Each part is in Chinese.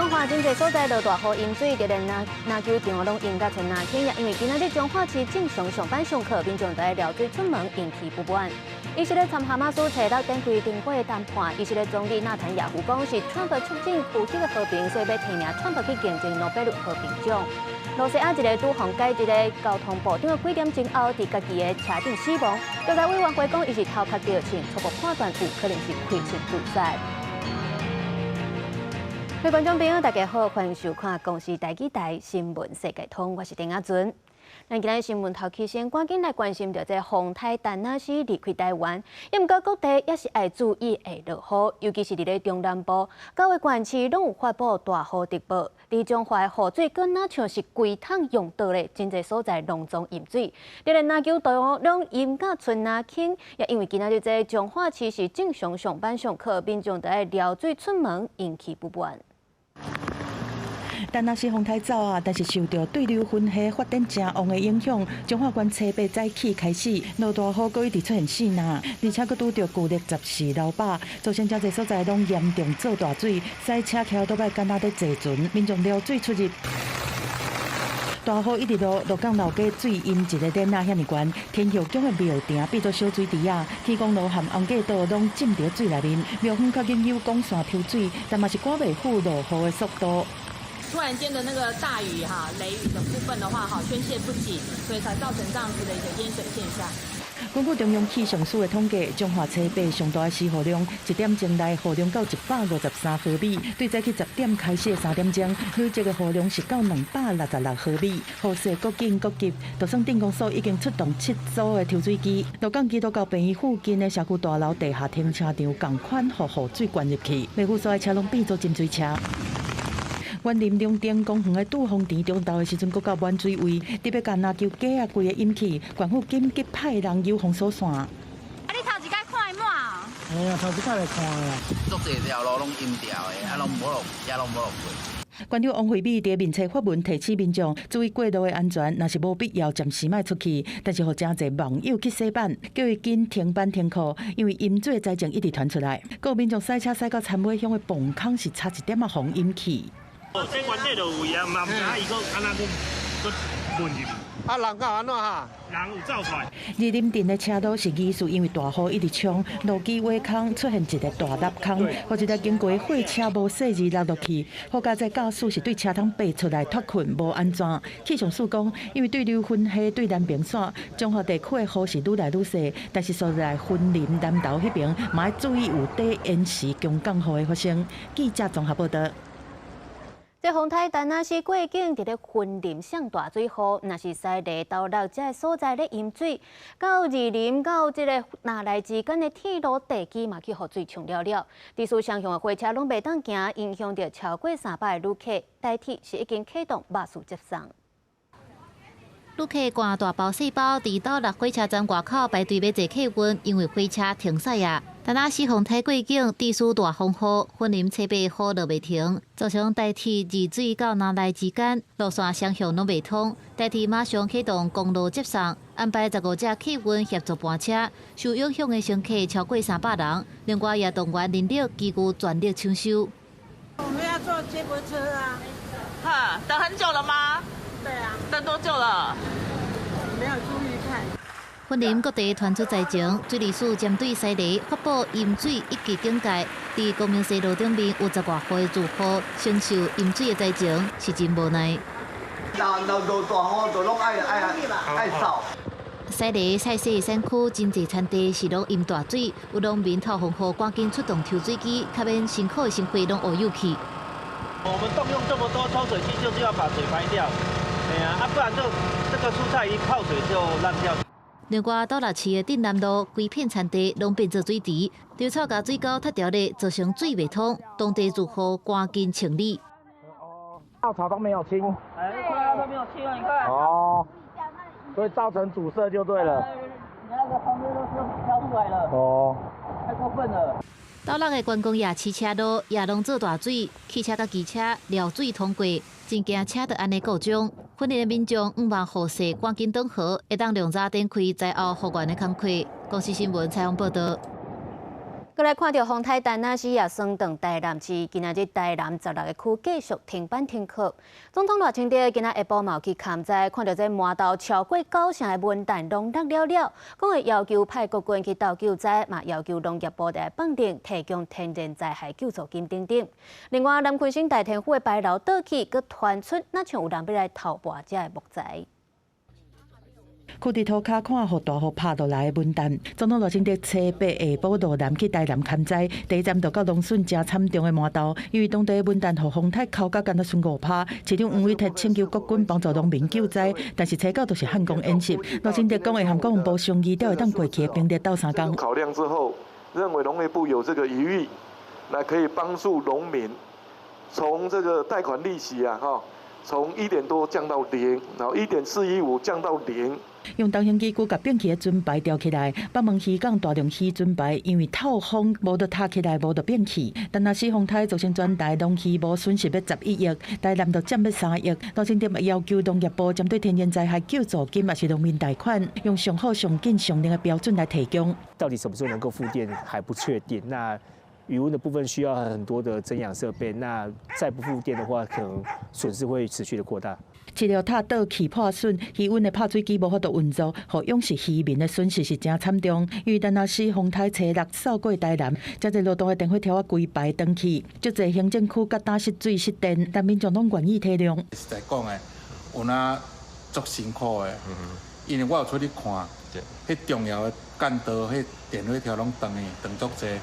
中华经济所在落大雨淹水，就连篮球场拢淹甲成那坑，也因为今仔日中华市正常上班上课，民众在撩水出门，引起不满。以色列参哈马斯找到展开停火谈判，以色列总理纳坦雅胡讲是川普促进区域的和平，所以要提名川普去竞争诺贝尔和平奖。罗西亚一个拄洪改一个交通部长的几点钟后，伫家己的车顶死亡。调查委员会讲，伊是头壳掉钱，初步判断有可能是开枪自杀。各位观众朋友，大家好，欢迎收看《公视台记台新闻世界通》，我是丁雅준。咱今日新闻头起先，赶紧来关心到这洪台丹那斯离开台湾，也毋过各地也是爱注意会落雨，尤其是伫咧中南部，九个县市拢有发布大雨特报。伫中华的雨水，敢若像是规桶用倒咧，真侪所在隆中淹水，就连篮球场拢淹甲村那坑，也因为今仔日这中华市是正常上班上课，民众在撩水出门，引起不满。但若是风台走啊，但是受到对流分系发展正旺的影响，中华县车北早起开始落大雨，阁一直出现死人，而且阁拄着旧历14流坝，造成真侪所在拢严重做大水，塞车桥都要干那在坐船，民众撩水出入。大雨一直落港老街水淹一个点啊，遐尼悬，天后宫的庙埕变做小水池啊，天公路和红架道拢浸伫水内面，庙方较经有广线抽水，但嘛是赶袂赴落雨的速度。突然间的那个大雨雷雨的部分的话宣泄不及，所以才造成这样子的一个淹水现象。根据中央气象署的统计，中华车北上大的时雨量1点钟内雨量到153毫米，对早起10点开始的3点钟，累积的雨量是到266毫米。雨势各紧各急，就算电公所已经出动7组的抽水机，鹿港基督教病院附近的社区大楼地下停车场共款，予雨水灌入去，每户所的车拢变做浸水车。园林中电公园的杜峰田中道的时阵，阁到满水位，特别干篮球架啊，规个淹起，县府紧急派人游封锁线。啊，你头一摆看的满啊？嘿啊，头一摆来看啊。足侪条路拢淹掉的，拢无落，也拢无落过。县长王惠美伫面册发文提醒民众注意过路的安全，若是无必要，暂时莫出去。但是，互真侪网友去洗版，叫伊紧停班停课，因为淹水的灾情一直传出来。各民众塞车塞到田尾乡的磅坑是差一点仔风淹起。这关键就位啊，嘛唔知伊个安那个混入。啊，人到安怎哈？人有走出来。二林镇的车道是疑似因为大雨一直冲，路基挖坑出现一个大凹坑，或一个经过的货车无细字落落去。好加在驾驶是对车窗爬出来脱困无安全。气象署讲，因为对流分系对南边线，中华地区的雨是愈来愈细，但是所在分林南投迄边嘛要注意有短延时强降雨的发生。记者综合报道。这洪台丹那斯过境伫咧云林上大水雨，若是西堤到六这所在咧淹水，到二林到这个那来之间的铁路地基嘛去雨水冲了了，地处双向的火车拢袂当行，影响到超过300个旅客。台铁是已经启动巴士接送。旅客赶大包细包，伫到六火车站外口排队要坐客运，因为火车停驶啊。但那时洪台过境，地处大风雨，云林车北雨落袂停，造成台铁二水到南来之间路线双向拢袂通。台铁马上启动公路接送，安排15架客运协助搬车，受影响的乘客超过300人，另外也动员人力机具全力抢修。我们要坐接驳车啊！哈，等很久了吗？对啊。等多久了？没有注意看。云林各地传出灾情，水利署针对西堤发布淹水一级警戒。伫光明西路顶面有10外户的住户承受淹水的灾情，是真无奈。那落大雨就拢爱扫。西堤菜市的山区真侪田地是拢淹大水，有农民透风雨赶紧出动抽水机，以免辛苦的生活拢污有去。我们动用这么多抽水机，就是要把水排掉。哎呀，不然就这个蔬菜一泡水就烂掉。另外，到六市的镇南路，规片田地拢变做水池，稻草甲水沟塌掉咧，造成水袂通，当地住户赶紧清理。稻草都没有清。哎，对啊，都没有清啊，你看。哦。所以造成阻塞就对了。你那个旁边都是飘出来了。哦。太过分了。到六个观光夜市车路也拢做大水，汽车甲机车撩水通过，真惊车就安尼故障。云林的民众毋望雨势赶紧转好，会当量早展开灾后复原的工课。公视新闻采访报道。过来看到丰台丹那市也升等台南市，今仔日台南16个区继续停班停课。总统赖清德今仔下晡嘛有去勘灾，看到这满岛超过9成的文旦拢落了了，讲会要求派国军去斗救灾，嘛要求农业部来绑定提供天然灾害救助金等等。另外，南昆省大田府的牌楼倒去，佮传出那像有人要来偷拔这的木材。khu地涂骹看，互大雨拍落来的文旦。总统赖清德初八下晡落南去台南勘灾，第一站就到农损真惨重的麻豆，因为当地的文旦互风台扣到干那剩5趴。市长黄伟哲请求国军帮助农民救灾，但是初到都是汉光演习。赖清德讲会和国防部商议，才会当过去的兵力斗3天。考量之后，认为农业部有这个余裕，那可以帮助农民从这个贷款利息从1点多降到0，然后1.415降到0。用东兴机具甲变起的准牌吊起来，北门渔港大量起准牌，因为透风无得塌起来，无得变起。但若是风台造成全台农渔无损失要11亿，台南就占要3亿。赖清德要求农业部针对天然灾害救助金也是农民贷款，用上好、上紧、上灵的标准来提供。到底什么时候能够复电还不确定。那余温的部分需要很多的增氧设备，那再不复电的话，可能损失会持续的扩大。饲料塔倒去破损，渔温的拍水机无法度运作，互勇士渔民的损失是真惨重。因为丹那市风台初6扫过台南，真侪路段的电火条啊规排登去，足侪行政区甲打失水失电，但民众拢愿意体谅。实在讲的，有那足辛苦的，因为我有出去看，迄重要的干道，迄电火条拢断足侪。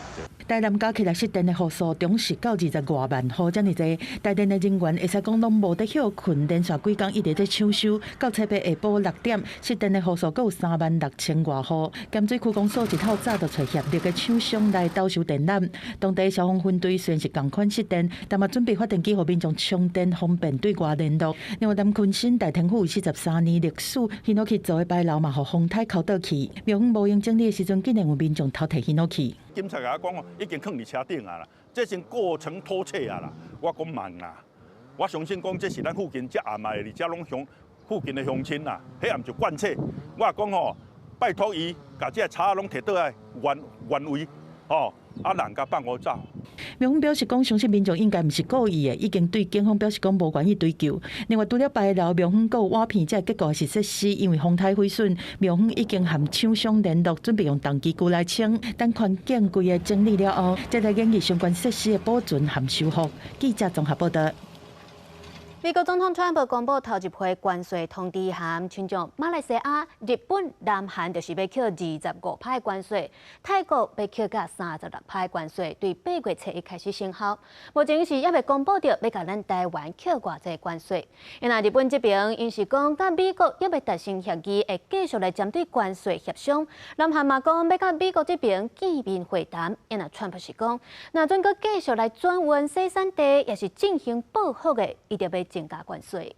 台南加起来失电的户数，中时到20多万户，这么多。台电的人员会使讲拢无得休困，连续几工一直在抢修。到初八下晡6点，失电的户数还有36000多户。咸水区公所一透早就找协力的厂商来兜收电缆。当地消防分队虽然是同款失电，但嘛准备发电机，互民众充电方便对外联络。另外，南昆省大田府43年历史，迄落去做的牌楼嘛，互风台扣倒去。庙方无用整理的时阵，竟然有民众偷摕迄落去。警察甲我讲已经放伫车顶啊啦，这是过程拖车啊啦。我讲慢啦，我相信讲这是咱附近遮阿妈的，而且拢乡附近的乡亲啦，迄也毋是惯车。我讲拜托伊甲这车拢摕倒来原位，人甲放我走。庙方表示讲，相信民众应该毋是故意的，已经对警方表示讲无愿意追究。另外，除了牌楼，庙方还有瓦片，这结果是设施因为风台毁损，庙方已经和厂商联络，准备用重机具来清。等环境规个整理了后，再来研议相关设施的保存和修复。记者综合报道。美国总统川普公布头一批关税通知函，亲像马来西亚、日本、南韩就是要扣25%关税，泰国要扣到36%关税，对8月初1开始生效。目前是还未公布着要甲咱台湾扣偌济关税。因日本这边因是讲，甲美国还未达成协议，会继续来针对关税协商。南韩嘛讲要甲美国这边见面会谈。因川普是讲，若准阁继续来转运生产地，也是进行报复的，一定要增加关税。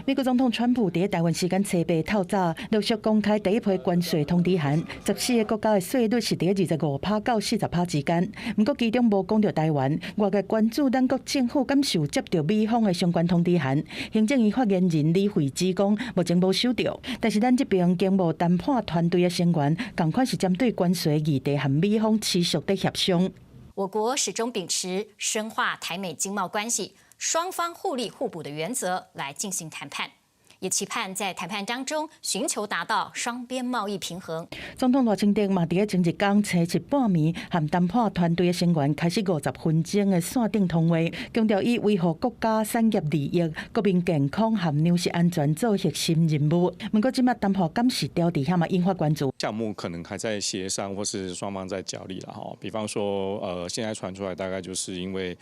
美国总统川普伫台湾时间初八透早陆续公开第一批关税通知函，14个国家的税率是伫25%到40%之间。不过其中无讲到台湾，外界关注咱国政府敢是有接到美方的相关通知函。行政院发言人李慧芝讲，目前无收到，但是咱这边经贸谈判团队的成员，同款是针对关税议题和美方持续的协商。我国始终秉持深化台美经贸关系，双方互利互补的原则来进行谈判，也期盼在谈判当中寻求达到双边贸易平衡。总统赖清德嘛，伫前一天星期半暝，和谈判团队的成员开始50分钟的线顶通话，强调以维护国家产业利益、国民健康和粮食安全做核心任务。不过，即马谈判敢是调底下嘛，引发关注。项目可能还在协商，或是双方在角力了哈。比方说，现在传出来大概就是因为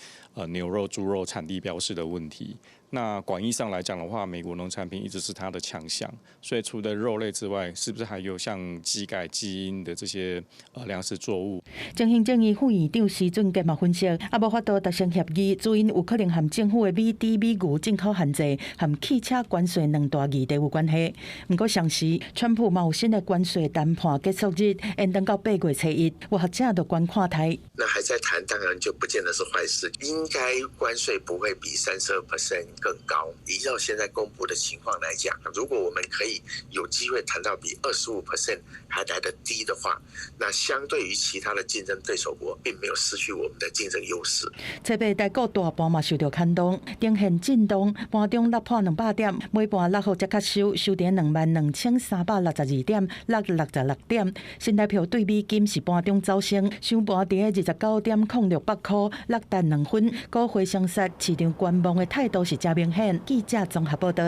牛肉、猪肉产地标示的问题。那广义上来讲的话，美国农产品一直是它的强项，所以除了肉类之外，是不是还有像基改基因的这些粮食作物？前行政院副院长施俊杰嘛分析，无法度达成协议，主因有可能和政府的美猪、美牛进口限制和汽车关税两大议题有关系。不过，上时川普嘛有新的关税谈判结束日，延长到8月初1，有学者就观看台。那还在谈，当然就不见得是坏事，应该关税不会比32%。更高。依照现在公布的情况来讲，如果我们可以有机会谈到比25%还来得低的话，那相对于其他的竞争对手国，并没有失去我们的竞争优势。车北台股大盘嘛受到牵动，呈现震动，盘中落破200点，尾盘落后才较收，收在22362点，666点。新台票对美金是盘中走升，收盘伫29.06块，落单2分。股汇相杀，市场观望的态度是真明显。记者综合报道。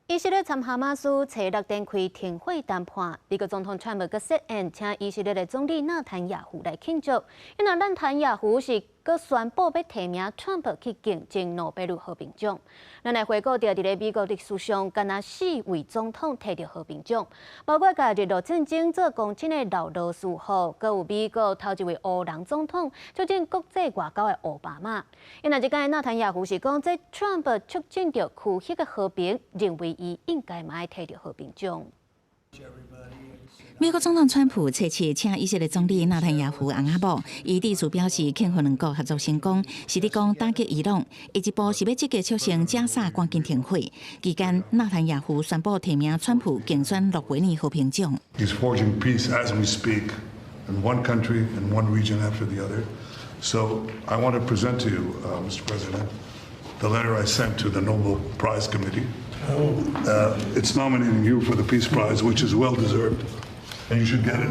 以色列参哈马斯初6展开停火谈判，美国总统川普佮设宴，请以色列的总理纳坦雅胡来庆祝。因为纳坦雅胡是佮宣布要提名川普去竞争诺贝尔和平奖。咱来回顾到，伫咧美国历史上，敢若4位总统摕到和平奖，包括甲日俄战争做公正的老罗斯福，佮有美国头一位黑人总统促进国际外交的奥巴马。因为即间纳坦雅胡是讲，这川普促进着区域的和平，认为伊应该嘛爱摕到和平奖。美国总统川普切请以色列总理纳坦雅胡翁仔某，伊致辞表示，庆贺两国合作成功，是伫讲打击伊朗，伊一步是要积极促成加沙赶紧停火。期间，纳坦雅胡宣布提名川普竞选诺贝尔和平奖。He's forging peace as we speak, in one country and one region after the other. So I want to present to you, Mr. President, the letter I sent to the Nobel Prize Committee. It's nominating you for the Peace Prize, which is well deserved. And you should get it.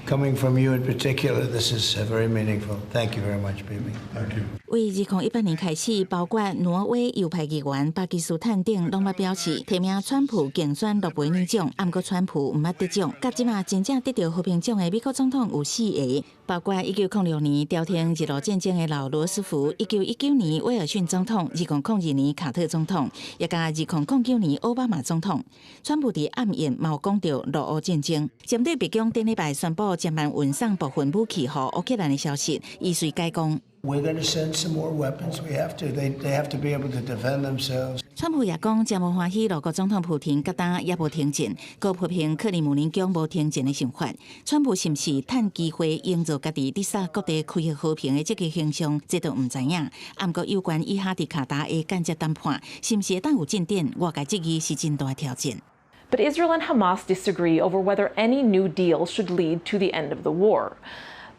Coming from you in particular, this is very meaningful. Thank you very much, Bibi. Thank you. 为2018年开始，包括挪威右派议员巴基斯坦等，拢捌表示提名川普竞选诺贝尔奖，不过川普唔捌得奖。甲即马真正得到和平奖的美国总统有4个，包括1906年调停日俄战争的老罗斯福，1919年威尔逊总统，2002年卡特总统，也甲2009年奥巴马总统。川普伫暗宴嘛有讲到俄乌战争，针对北京顶礼拜宣布将慢运送部分武器予乌克兰的消息，伊随解讲。We're going to send some more weapons. We have to. They have to be able to defend themselves. 川普也讲，真无欢喜俄国总统普廷甲呾也无停战，佮批评克里姆林宫无停战的想法。川普是毋是趁机会营造家己伫杀各地区域和平的积极形象，这都唔知影。不过有关以哈伫卡达的间接谈判，是毋是会当有进展？外界质疑是真大挑战。But Israel and Hamas disagree over whether any new deal should lead to the end of the war.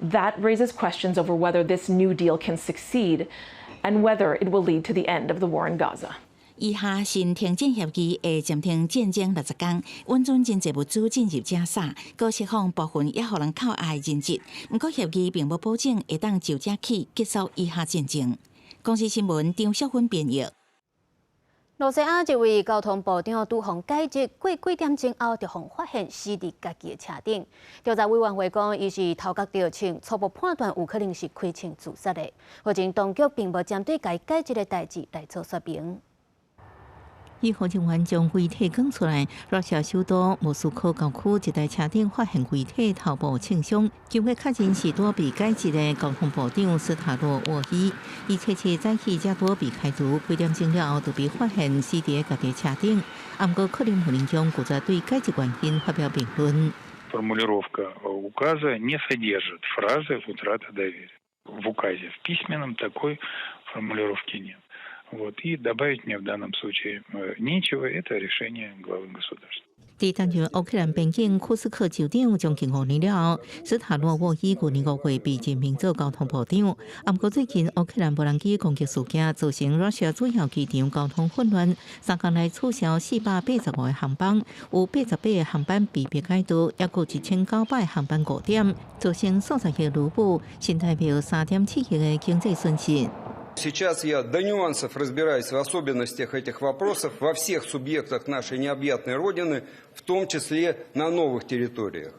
That raises questions over whether this new deal can succeed and whether it will lead to the end of the war in Gaza. 以下新停战协议会暂停战争60天，运转真济物资进入加沙，佮释放部分也互人靠爱的人质。不过协议并无保证会当就这起结束以下战争。公司新闻张淑芬编译。罗西亚一位交通部长拄互解职，过几点钟后就互发现死伫家己的车顶。调查委员会讲，伊是头壳着枪，初步判断有可能是开枪自杀的。目前当局并无针对该解职的代志来做说明。以火警员将遗体讲出来，罗西亚首都莫斯科郊区一台车顶发现遗体，头部轻伤。经过确认是躲避解职的交通部长斯塔罗沃伊，伊切早起才躲避开除，几点钟了后就被发现死伫家己车顶。不过克林姆林宫拒绝对解职原因发表评论。Формулировка указа не содержит фразы «утрата доверия». В указе в письменном такой формулировки нет. Вот, и добавить мне в данном случае нечего, это решение главы государства. 伫担任乌克兰边境库斯克州长将近5年了后，斯塔罗沃伊去年5月被任命做交通部长。不过最近乌克兰无人机攻击事件造成罗西亚主要机场交通混乱，3天内取消485个航班，有88个航班被迫改道，也有1900个航班误点，造成数十亿卢布，新台币3.7亿的经济损失。Сейчас я до нюансов разбираюсь в особенностях этих вопросов во всех субъектах нашей необъятной Родины, в том числе на новых территориях.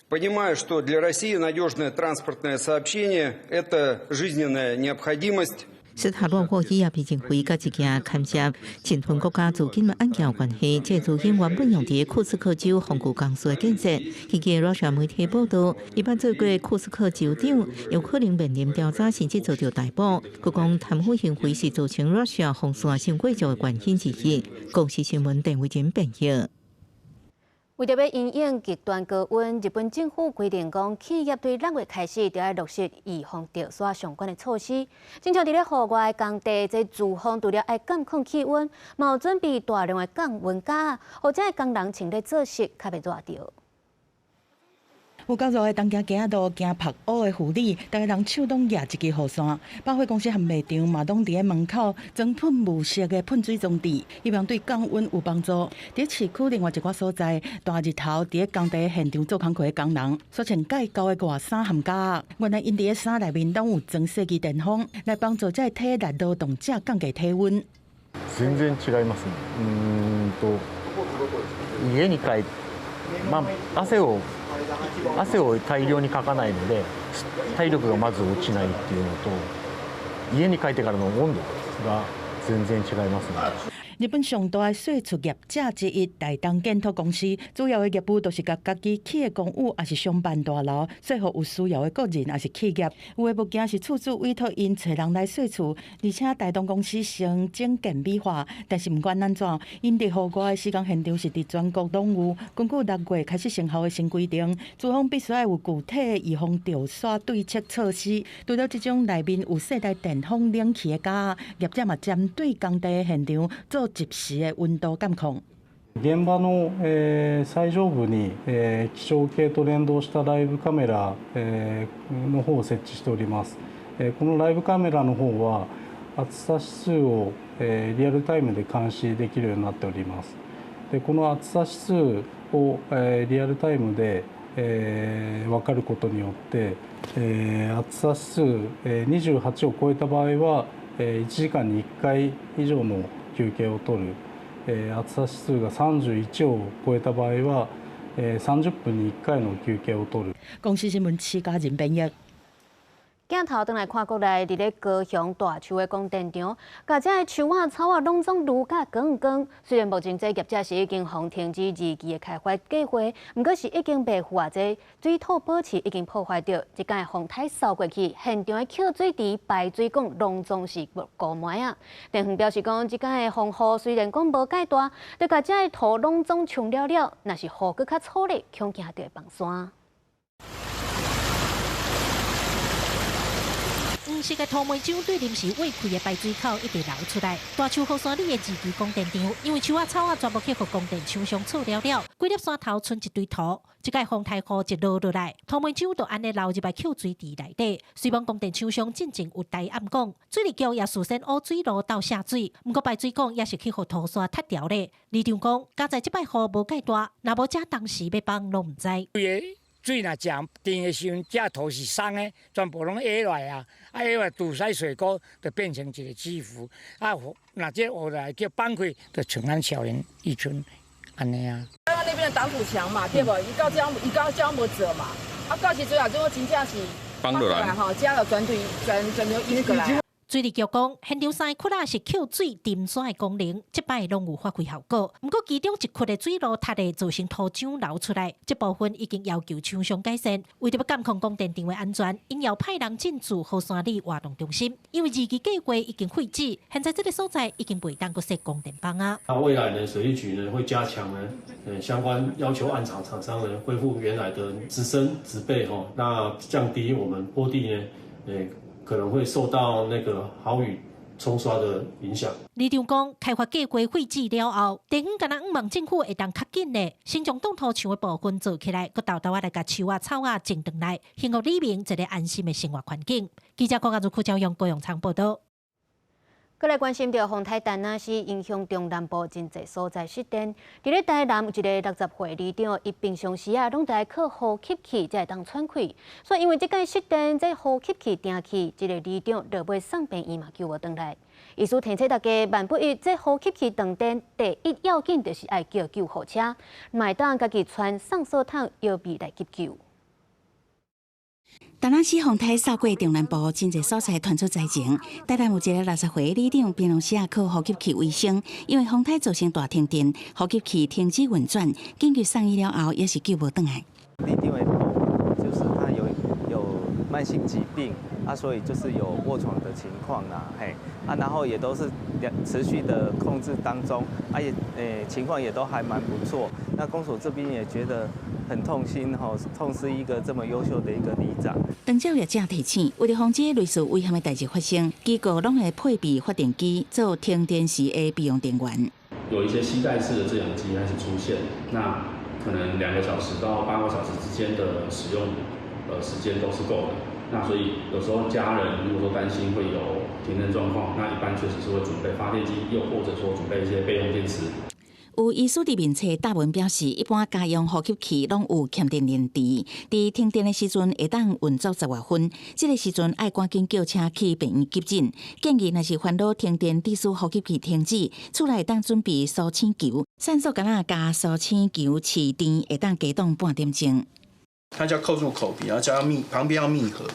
Понимаю, что для России надежное транспортное сообщение – это жизненная необходимость. 斯塔洛沃伊也被认为甲一件牵涉侵吞国家资金的案件有关系。这资金原本用伫库斯克州防具公司的建设。根据罗西亚媒体报道，伊捌做过库斯克州长，有可能面临调查，甚至遭到逮捕。佮讲贪腐行为是造成罗西亚红线升贵州的原因之一。公司新闻陈伟珍编译。为着要因应极端高温，日本政府规定讲，企业对6月开始就要落实预防潮湿相关的措施。正像伫咧户外工地，这住户除了爱监控气温，嘛有准备大量的降温架，或者工人穿咧做湿，较袂热着。 有够热的东行行路，行晒乌的护理，大家人手拢举一支雨伞。百货公司和卖场嘛，拢伫咧门口装喷雾式的喷水装置，希望对降温有帮助。伫市区另外一寡所在，大日头伫咧工地现场做工课的工人，所穿介厚的外衫和夹，原来因伫咧衫内面拢有装细支电风，来帮助这体内劳动者降低体温。全然違いますね。家に帰って、汗を大量にかかないので体力がまず落ちないっていうのと家に帰ってからの温度が全然違いますね。日本上大的税出业者之一大东建筑公司，主要的业务都是甲家己起的公寓，也是商办大楼，税予有需要的个人，也是企业。有的物件是厝主委托因找人来税厝，而且大东公司成整建美化。但是不管安怎，因伫户外的施工现场是伫全国拢有。根据6月开始生效的新规定，住户必须要有具体的预防潮湿对策措施。除了这种内面有世代电风冷气的架，业者嘛针对工地的现场做及時嘅温度監控。現場の、最上部に、気象計と連動したライブカメラ、の方を設置しております。このライブカメラの方は暑さ指数を、リアルタイムで監視できるようになっております。でこの暑さ指数を、リアルタイムで、分かることによって、暑さ指数、28を超えた場合は、1時間に1回以上の休憩を取る、暑さ指数が31を超えた場合は、30分に1回の休憩を取る。公司新聞7家人編譯。鏡頭轉來看國內伫咧高雄大樹的供電場，甲這個樹仔草仔攏總愈甲光光。雖然目前這業者是已經互停止2期的開發計劃，毋過是已經被或者水土保持已經破壞掉。一間風台掃過去，現場的抾水池、排水管攏總是糊糜啊。電訊表示講，這間的風雨雖然講無介大，但甲這個土攏總沖了了，若是雨閣較粗咧，恐驚就會崩山。 黃色嘅土梅漿對臨時挖開嘅排水口一直流出來。大樹雨山里嘅2期供電場，因為樹仔草仔全部去互供電廠商錯了了，幾粒山頭剩一堆土，一個風台雨一落落來，土梅漿就安尼流入來抾水池內底。雖望供電廠商進前有台暗講，水利局也事先烏水路倒下水，不過排水管也是去互土沙塌掉咧。李長講，加在這擺雨無介大，若無這當時要幫攏唔知。 水若漲定的時候，這土是鬆的，全部攏下來啊！啊，下來堵塞水溝，就變成一個支湖。啊，若這後來叫放開，就像咱小園一村安尼啊。剛剛那邊的擋土牆嘛，對不？伊到這樣無做嘛，啊，到時最後最後真正是放落來吼，這個全流引過來。 水利局講，現場3窟仔是抾水沉沙的功能，這擺攏有發揮效果。不過其中1窟的水路塌的造成土漿流出來，這部分已經要求廠商改善。為咗要監控供電場的安全，因要派人進駐後山里活動中心。因為2期計劃已經廢止，現在這個所在已經袂當擱設供電棒啊。那未來呢，水利局呢會加強呢，相關要求案場廠商呢恢復原來的植生植被吼，那降低我們坡地呢，可能會受到那個豪雨沖刷的影響。李長講，開發計劃廢止了後，地方敢若希望政府會當較緊的，先將擋土牆的部分做起來，佮豆豆仔來甲樹仔草仔種轉來，幸福里面一個安心的生活環境。記者郭亞如庫朝陽高雄場報道。 過來關心到風台丹那是影響中南部真濟所在失電。伫咧台南有一個60歲里長，伊平常時啊攏在靠呼吸器才會當喘氣，所以因為這個失電，這呼吸器停去，這個里長落尾送病院嘛救無轉來。意思提醒大家，萬不一這呼吸器斷電，第一要緊就是愛叫救護車，賣當家己穿送掃筒藥備來急救。 丹那市風台掃過中南部真濟所在傳出災情，台南有一個60歲里長平常時靠呼吸器為生，因為風台造成大停電，呼吸器停止運轉，緊急送醫了後也是救無轉來。里長的就是他有慢性疾病所以就是有卧床的情况然后也都是持续的控制当中情况也都还蛮不错。那公所这边也觉得很痛心痛失一个这么优秀的一个里长。当照业者提醒，为了防止类似危险的代志发生，机构拢会配备发电机做停电时的备用电源。有一些携带式的制氧机开始出现，那可能2个小时到8个小时之间的使用时间都是够的。那所以有时候家人如果说担心会有停电状况，那一般确实是会准备发电机，又或者说准备一些备用电池。有医师伫面册答文表示，一般家用呼吸器拢有欠电电池，伫停电的时阵会当运作10外分，这个时阵爱赶紧叫车去病院急诊。建议若是烦恼停电致使呼吸器停止，厝内当准备疏氢球，酸素镉加疏氢球饲电，会当加冻半点钟。它就要扣住口鼻，然后旁边要密合。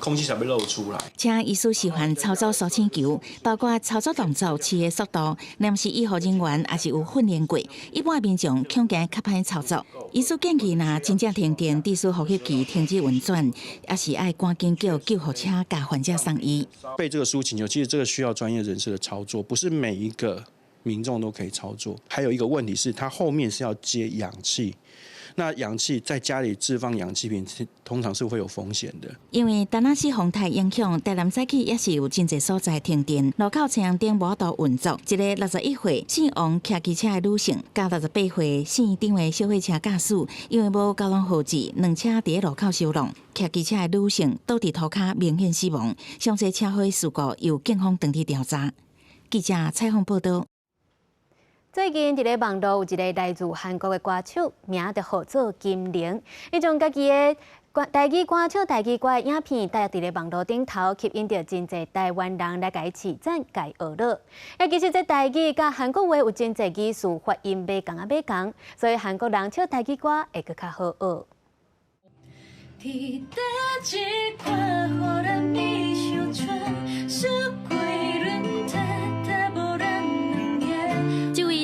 空气才会漏出来。请医师示范操作疏氢球，包括操作动作、饲的速度，若是医护人员也是有训练过，一般民众恐惊较歹操作。医师建议，若真正停电，致使呼吸器停止运转，也是爱赶紧叫救护车甲患者送医。背这个输请求，其实这个需要专业人士的操作，不是每一个民众都可以操作。还有一个问题是，它后面是要接氧气。那氧气在家里置放氧气瓶，通常是会有风险的。因为丹那市风台影响，台南早起也是有真侪所在停电，路口车灯无度运作。一个61岁姓王骑机车的女性，甲68岁姓丁的小货车驾驶，因为无交通号志，两车伫路口相撞，骑机车的女性倒伫涂骹明显死亡。详细车祸事故由警方当地调查。记者采访报道。最近，伫咧网络有一个来自韩国的歌手，名就号做金玲。伊将家己的台语歌唱台语歌的影片带入伫咧网络顶头，吸引到真侪台湾人来甲伊称赞、甲伊学乐。其实这台语甲韩国话有真侪语序发音袂共，所以韩国人唱台语歌会更较好学。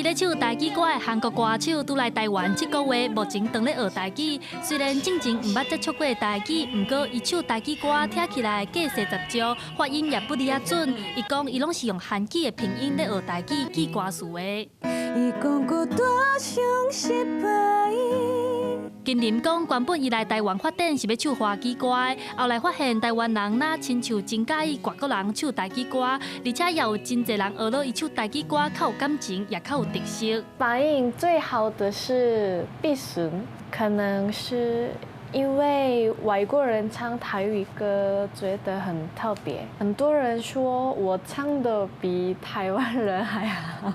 咧唱台语歌的韩国歌手，拄来台湾这个月，目前当咧学台语。虽然正经毋捌接触过台语，毋过伊唱台语歌听起来架势十足，发音也不哩啊准。伊讲伊拢是用韩语的拼音咧学台语记歌词的。伊讲过大伤失败。金玲讲，原本伊来台湾发展是要唱华语歌的，后来发现台湾人哪亲像真介意外国人唱台语歌，而且也有真侪人学了伊唱台语歌，较有感情，也较有特色。反应最好的是碧顺，可能是因为外国人唱台语歌觉得很特别，很多人说我唱的比台湾人还好。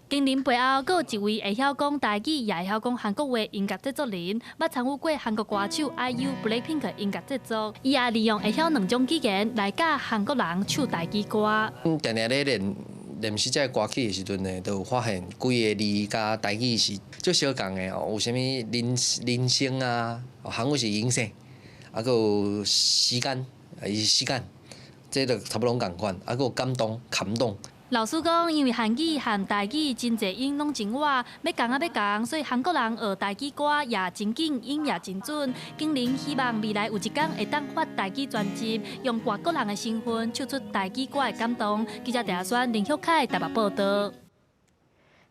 金玲背后，阁有一位会晓讲台语，也会晓讲韩国话音乐制作人，捌参与过韩国歌手 IU、BLACKPINK 的音乐制作。伊也利用会晓2种语言来教韩国人唱台语歌。定定咧练习这歌曲的时阵呢，就有发现规个字甲台语是足相共的哦。有啥物人生啊，韩国是人生，啊，阁有时间，伊是时间，这都差不多共款。啊，阁有感动。老师讲，因为韩语和台语真侪音拢真歪，要讲，所以韩国人学台语歌也真紧，音也真准。金玲希望未来有一天会当发台语专辑，用外国人的身份唱出台语歌的感动。记者陈选林秀凯台北报道。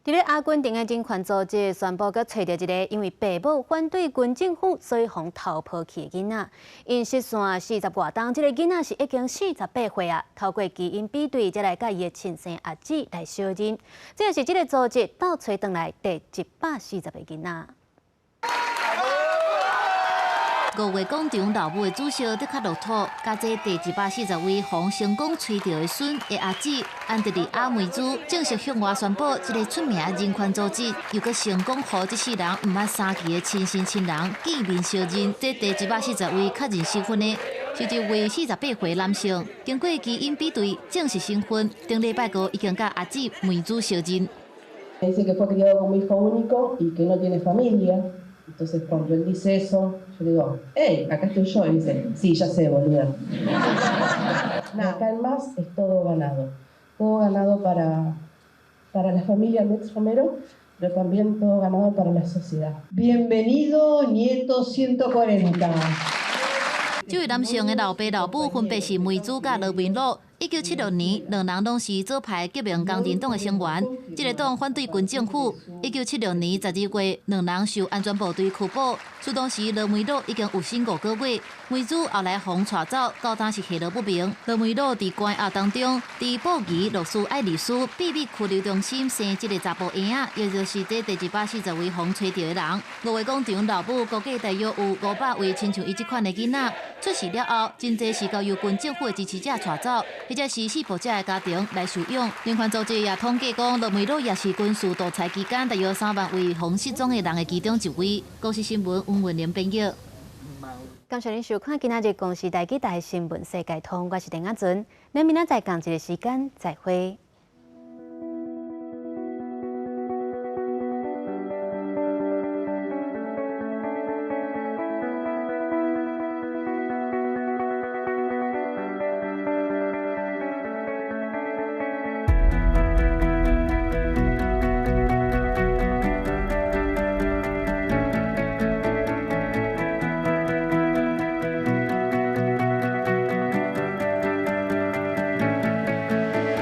伫咧阿根廷的人权组织宣布，佮找到一个因为爸母反对军政府，所以互逃跑去的囡仔。因失散40外冬，这个囡仔是已经48岁啊。透过基因比对，才来甲伊的亲生阿姊来相认。这也是这个组织倒找回来第140个囡仔。5月广场老母的主席德卡洛托，甲这第140位洪成功吹到的孙的阿姊安德里阿梅珠，正式向外宣布，这个出名的人权组织又搁成功和这世人毋捌3期的亲生亲人见面相认。这第140位确认身份的，是一位48岁男性，经过基因比对，正式身份，顶礼拜五已经甲阿姊梅珠相认。Entonces, cuando él dice eso, yo digo, hey, acá estoy yo. Y dice, sí, ya sé, boluda. Acá en más es todo ganado. Todo ganado para la familia Mex Romero, pero también todo ganado para la sociedad. Bienvenido, nieto 140. 这位男性的老爸老母分别是梅子甲罗文禄。1976年，两人拢是左派革命工人党的成员。这个党反对军政府。1976年12月，两人受安全部队拘捕。出当时，罗梅禄已经有生5个月，梅子后来被带走，到当时下落不明。罗梅禄伫关押当中，伫布宜诺斯艾利斯秘密拘留中心生一个查甫婴仔，也就是这第240位被吹掉的人。5位广场老母估计大约有500位亲像伊这款的囡仔。出事了后，真侪是交由军政府的支持者带走。或者是施暴者的家庭来收养。人权组织也统计讲，罗梅禄也是军事独裁期间大约3万位被失踪的人的其中一位。公视新闻温文玲编译。感谢您收看今仔日公视台记台新闻世界通，我是丁雅纯。咱明仔载同一个时间再会。